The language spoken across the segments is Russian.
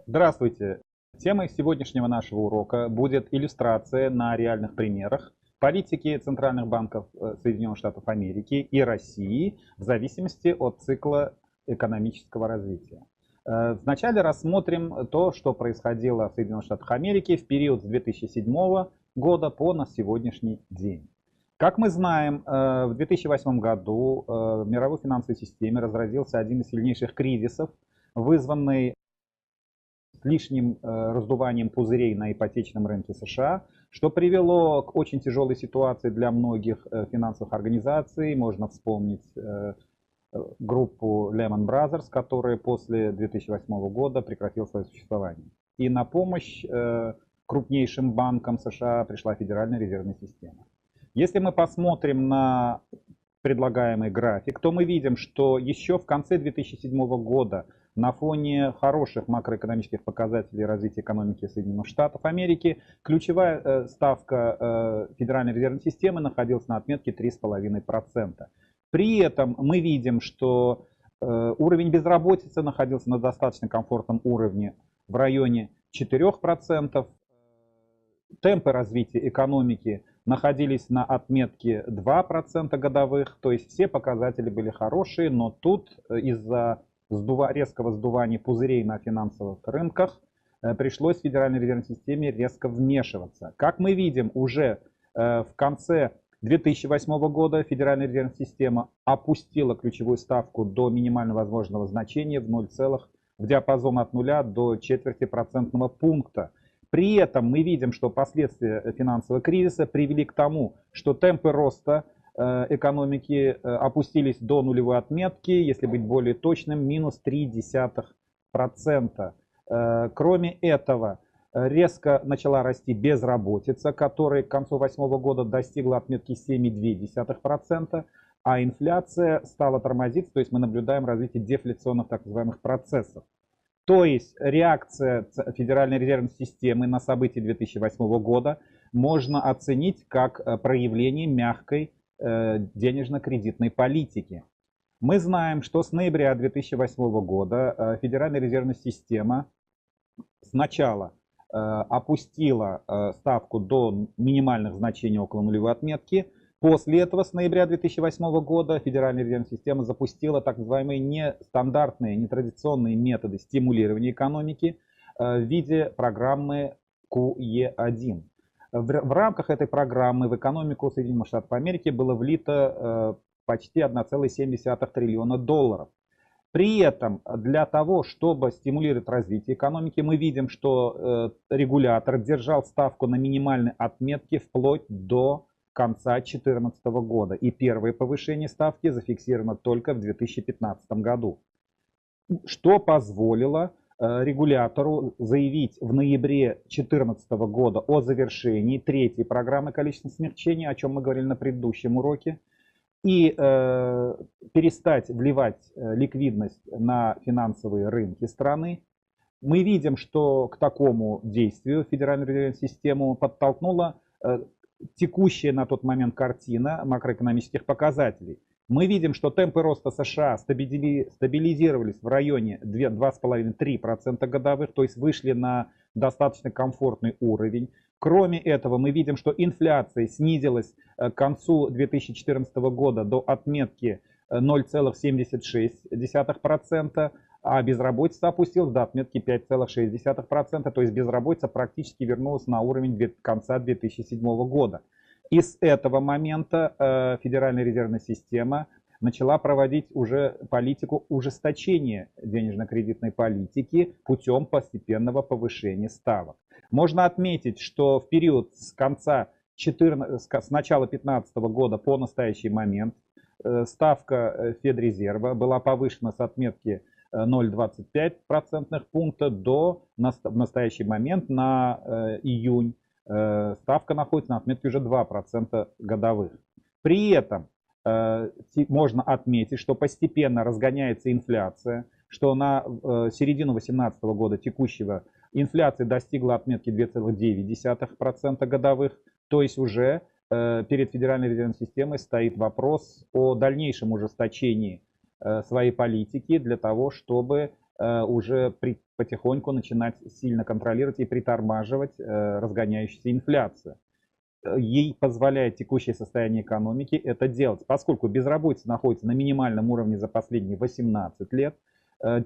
Здравствуйте! Темой сегодняшнего нашего урока будет иллюстрация на реальных примерах политики центральных банков Соединенных Штатов Америки и России в зависимости от цикла экономического развития. Вначале рассмотрим то, что происходило в Соединенных Штатах Америки в период с 2007 года по на сегодняшний день. Как мы знаем, в 2008 году в мировой финансовой системе разразился один из сильнейших кризисов, вызванный лишним раздуванием пузырей на ипотечном рынке США, что привело к очень тяжелой ситуации для многих финансовых организаций. Можно вспомнить группу Lehman Brothers, которая после 2008 года прекратила свое существование. И на помощь крупнейшим банкам США пришла Федеральная резервная система. Если мы посмотрим на предлагаемый график, то мы видим, что еще в конце 2007 года на фоне хороших макроэкономических показателей развития экономики Соединенных Штатов Америки ключевая ставка Федеральной резервной системы находилась на отметке 3,5%. При этом мы видим, что уровень безработицы находился на достаточно комфортном уровне в районе 4%. Темпы развития экономики находились на отметке 2% годовых, то есть все показатели были хорошие, но тут из-за резкого сдувания пузырей на финансовых рынках пришлось Федеральной резервной системе резко вмешиваться. Как мы видим, уже в конце 2008 года Федеральная резервная система опустила ключевую ставку до минимально возможного значения в диапазон от 0 до четверти процентного пункта. При этом мы видим, что последствия финансового кризиса привели к тому, что темпы роста экономики опустились до нулевой отметки, если быть более точным, минус 0,3%. Кроме этого, резко начала расти безработица, которая к концу 2008 года достигла отметки 7,2%, а инфляция стала тормозиться, то есть мы наблюдаем развитие дефляционных так называемых процессов. То есть реакция Федеральной резервной системы на события 2008 года можно оценить как проявление мягкой денежно-кредитной политики. Мы знаем, что с ноября 2008 года Федеральная резервная система сначала опустила ставку до минимальных значений около нулевой отметки. После этого, с ноября 2008 года, Федеральная резервная система запустила так называемые нестандартные, нетрадиционные методы стимулирования экономики в виде программы QE1. В рамках этой программы в экономику Соединенных Штатов Америки было влито почти 1,7 триллиона долларов. При этом для того, чтобы стимулировать развитие экономики, мы видим, что регулятор держал ставку на минимальной отметке вплоть до конца 2014 года. И первое повышение ставки зафиксировано только в 2015 году. Что позволило регулятору заявить в ноябре 2014 года о завершении третьей программы количественного смягчения, о чем мы говорили на предыдущем уроке, и перестать вливать ликвидность на финансовые рынки страны. Мы видим, что к такому действию Федеральную резервную систему подтолкнула текущая на тот момент картина макроэкономических показателей. Мы видим, что темпы роста США стабилизировались в районе 2,5-3% годовых, то есть вышли на достаточно комфортный уровень. Кроме этого, мы видим, что инфляция снизилась к концу 2014 года до отметки 0,76%, а безработица опустилась до отметки 5,6%, то есть безработица практически вернулась на уровень конца 2007 года. И с этого момента Федеральная резервная система начала проводить уже политику ужесточения денежно-кредитной политики путем постепенного повышения ставок. Можно отметить, что в период с начала 2015 года по настоящий момент ставка Федрезерва была повышена с отметки 0,25% пункта в настоящий момент на июнь ставка находится на отметке уже 2% годовых. При этом можно отметить, что постепенно разгоняется инфляция, что на середину 2018 года текущего инфляция достигла отметки 2,9% годовых, то есть уже перед Федеральной резервной системой стоит вопрос о дальнейшем ужесточении своей политики для того, чтобы уже потихоньку начинать сильно контролировать и притормаживать разгоняющуюся инфляцию. Ей позволяет текущее состояние экономики это делать, поскольку безработица находится на минимальном уровне за последние 18 лет.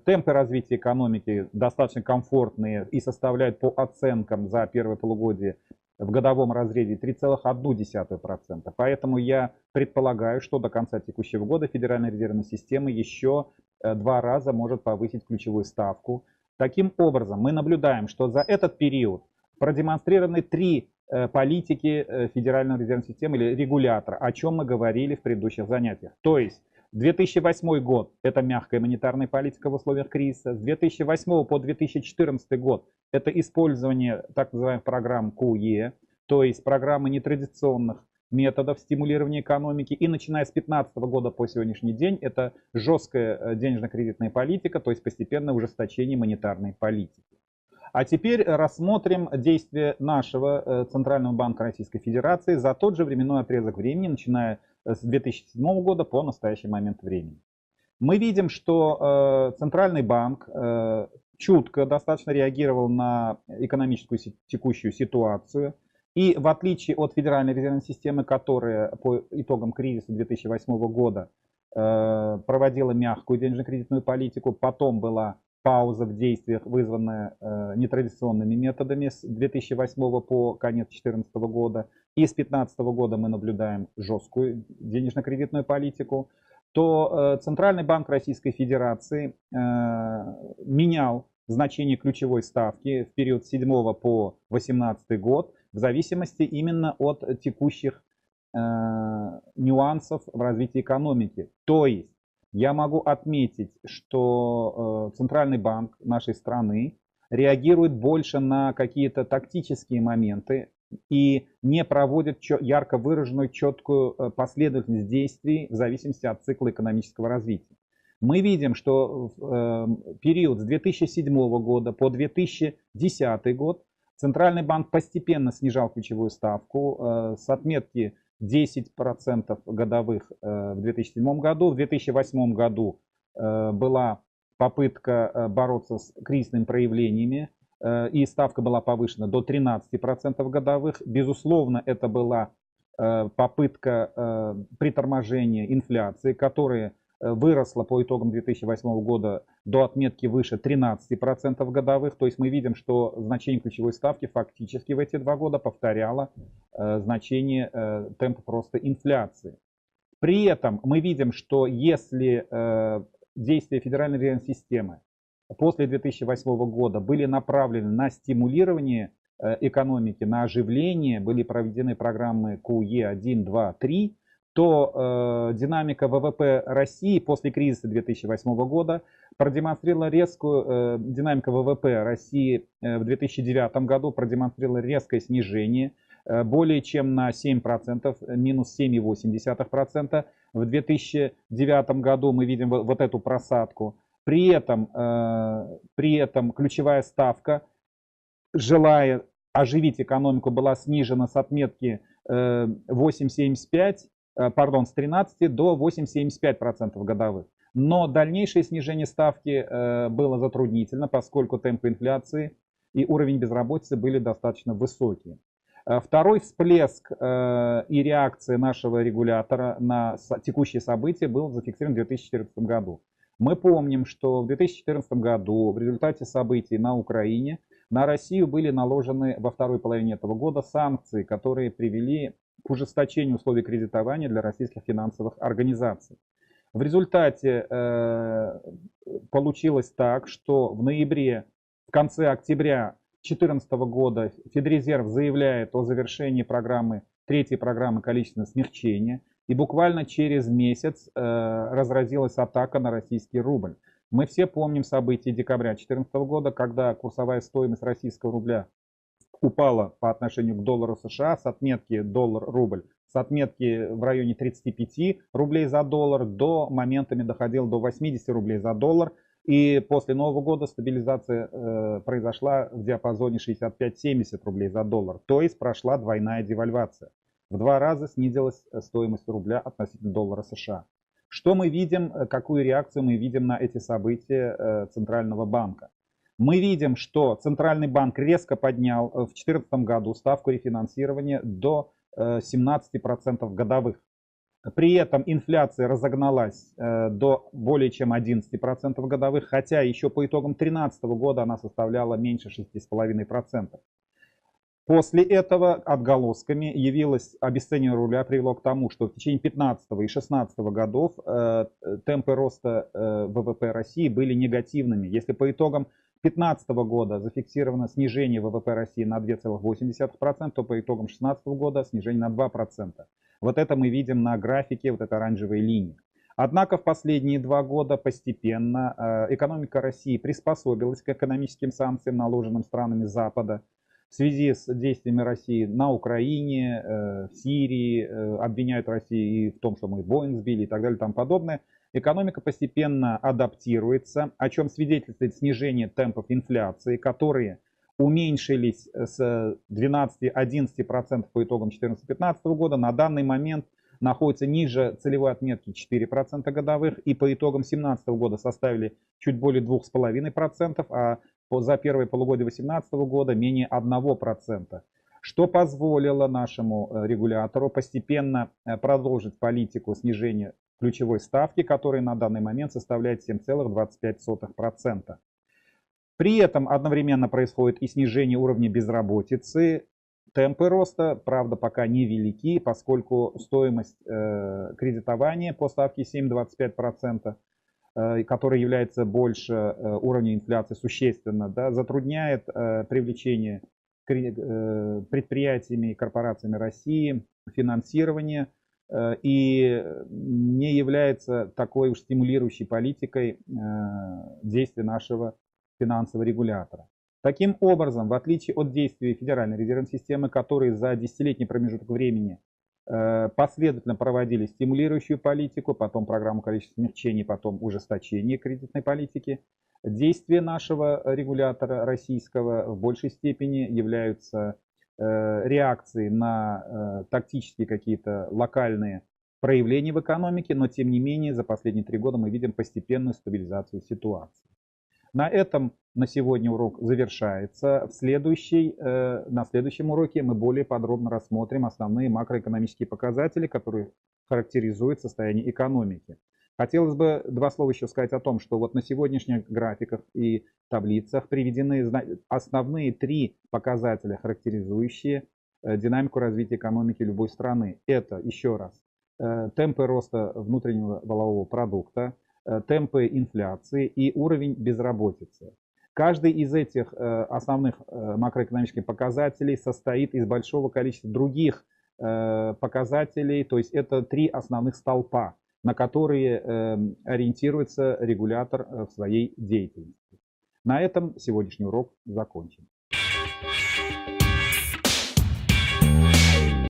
Темпы развития экономики достаточно комфортные и составляют по оценкам за первое полугодие в годовом разрезе 3,1%. Поэтому я предполагаю, что до конца текущего года Федеральная резервная система еще 2 раза может повысить ключевую ставку. Таким образом, мы наблюдаем, что за этот период продемонстрированы 3 политики Федеральной резервной системы или регулятора, о чем мы говорили в предыдущих занятиях. То есть 2008 год – это мягкая монетарная политика в условиях кризиса. С 2008 по 2014 год – это использование так называемых программ QE, то есть программы нетрадиционных методов стимулирования экономики. И начиная с 2015 года по сегодняшний день – это жесткая денежно-кредитная политика, то есть постепенное ужесточение монетарной политики. А теперь рассмотрим действия нашего Центрального банка Российской Федерации за тот же временной отрезок времени, начиная с 2007 года по настоящий момент времени. Мы видим, что Центральный банк чутко достаточно реагировал на экономическую текущую ситуацию. И в отличие от Федеральной резервной системы, которая по итогам кризиса 2008 года проводила мягкую денежно-кредитную политику, потом была пауза в действиях, вызванная нетрадиционными методами с 2008 по конец 2014 года, и с 2015 года мы наблюдаем жесткую денежно-кредитную политику, то Центральный банк Российской Федерации менял значение ключевой ставки в период с 7 по 2018 год в зависимости именно от текущих нюансов в развитии экономики. То есть я могу отметить, что Центральный банк нашей страны реагирует больше на какие-то тактические моменты и не проводит ярко выраженную четкую последовательность действий в зависимости от цикла экономического развития. Мы видим, что в период с 2007 года по 2010 год Центральный банк постепенно снижал ключевую ставку с отметки 10% годовых в 2007 году. В 2008 году была попытка бороться с кризисными проявлениями, и ставка была повышена до 13% годовых. Безусловно, это была попытка приторможения инфляции, которая выросла по итогам 2008 года до отметки выше 13% годовых. То есть мы видим, что значение ключевой ставки фактически в эти 2 года повторяло значение темпа роста инфляции. При этом мы видим, что если действия Федеральной резервной системы после 2008 года были направлены на стимулирование экономики, на оживление, были проведены программы QE 1, 2, 3, то динамика ВВП России после кризиса 2008 года продемонстрировала резкую, динамика ВВП России в 2009 году продемонстрировала резкое снижение более чем на 7%, минус 7,8%. В 2009 году мы видим вот эту просадку. При этом ключевая ставка, желая оживить экономику, была снижена с отметки 8,75%, с 13 до 8,75% годовых. Но дальнейшее снижение ставки было затруднительно, поскольку темпы инфляции и уровень безработицы были достаточно высокие. Второй всплеск и реакция нашего регулятора на текущие события был зафиксирован в 2014 году. Мы помним, что в 2014 году в результате событий на Украине на Россию были наложены во второй половине этого года санкции, которые привели к ужесточению условий кредитования для российских финансовых организаций. В результате получилось так, что в ноябре, в конце октября 2014 года Федрезерв заявляет о завершении третьей программы количественного смягчения, и буквально через месяц разразилась атака на российский рубль. Мы все помним события декабря 2014 года, когда курсовая стоимость российского рубля упала по отношению к доллару США с отметки доллар-рубль, с отметки в районе 35 рублей за доллар до моментами доходила до 80 рублей за доллар. И после Нового года стабилизация произошла в диапазоне 65-70 рублей за доллар. То есть прошла двойная девальвация. В 2 раза снизилась стоимость рубля относительно доллара США. Что мы видим, какую реакцию мы видим на эти события Центрального банка? Мы видим, что Центральный банк резко поднял в 2014 году ставку рефинансирования до 17% годовых. При этом инфляция разогналась до более чем 11% годовых, хотя еще по итогам 2013 года она составляла меньше 6,5%. После этого отголосками явилось обесценивание рубля, привело к тому, что в течение 2015 и 2016 годов темпы роста ВВП России были негативными. Если по итогам 2015 года зафиксировано снижение ВВП России на 2,8%, то по итогам 2016 года снижение на 2%. Вот это мы видим на графике, вот эта оранжевая линия. Однако в последние 2 года постепенно экономика России приспособилась к экономическим санкциям, наложенным странами Запада. В связи с действиями России на Украине, в Сирии, обвиняют Россию и в том, что мы Боинг сбили и так далее и тому подобное. Экономика постепенно адаптируется, о чем свидетельствует снижение темпов инфляции, которые уменьшились с 12-11% по итогам 2014-2015 года. На данный момент находятся ниже целевой отметки 4% годовых и по итогам 2017 года составили чуть более 2,5%, а за первое полугодие 2018 года менее 1%, что позволило нашему регулятору постепенно продолжить политику снижения ключевой ставки, которая на данный момент составляет 7,25%. При этом одновременно происходит и снижение уровня безработицы. Темпы роста, правда, пока невелики, поскольку стоимость кредитования по ставке 7,25%, который является больше уровня инфляции существенно, да, затрудняет привлечение предприятиями и корпорациями России финансирование и не является такой уж стимулирующей политикой действия нашего финансового регулятора. Таким образом, в отличие от действий Федеральной резервной системы, которые за десятилетний промежуток времени последовательно проводили стимулирующую политику, потом программу количественных смягчений, потом ужесточение кредитной политики, действия нашего регулятора российского в большей степени являются реакцией на тактические какие-то локальные проявления в экономике, но тем не менее за последние 3 года мы видим постепенную стабилизацию ситуации. На этом на сегодня урок завершается. На следующем уроке мы более подробно рассмотрим основные макроэкономические показатели, которые характеризуют состояние экономики. Хотелось бы 2 слова еще сказать о том, что вот на сегодняшних графиках и таблицах приведены основные 3 показателя, характеризующие динамику развития экономики любой страны. Это, еще раз, темпы роста внутреннего валового продукта, темпы инфляции и уровень безработицы. Каждый из этих основных макроэкономических показателей состоит из большого количества других показателей, то есть это 3 основных столпа, на которые ориентируется регулятор в своей деятельности. На этом сегодняшний урок закончен.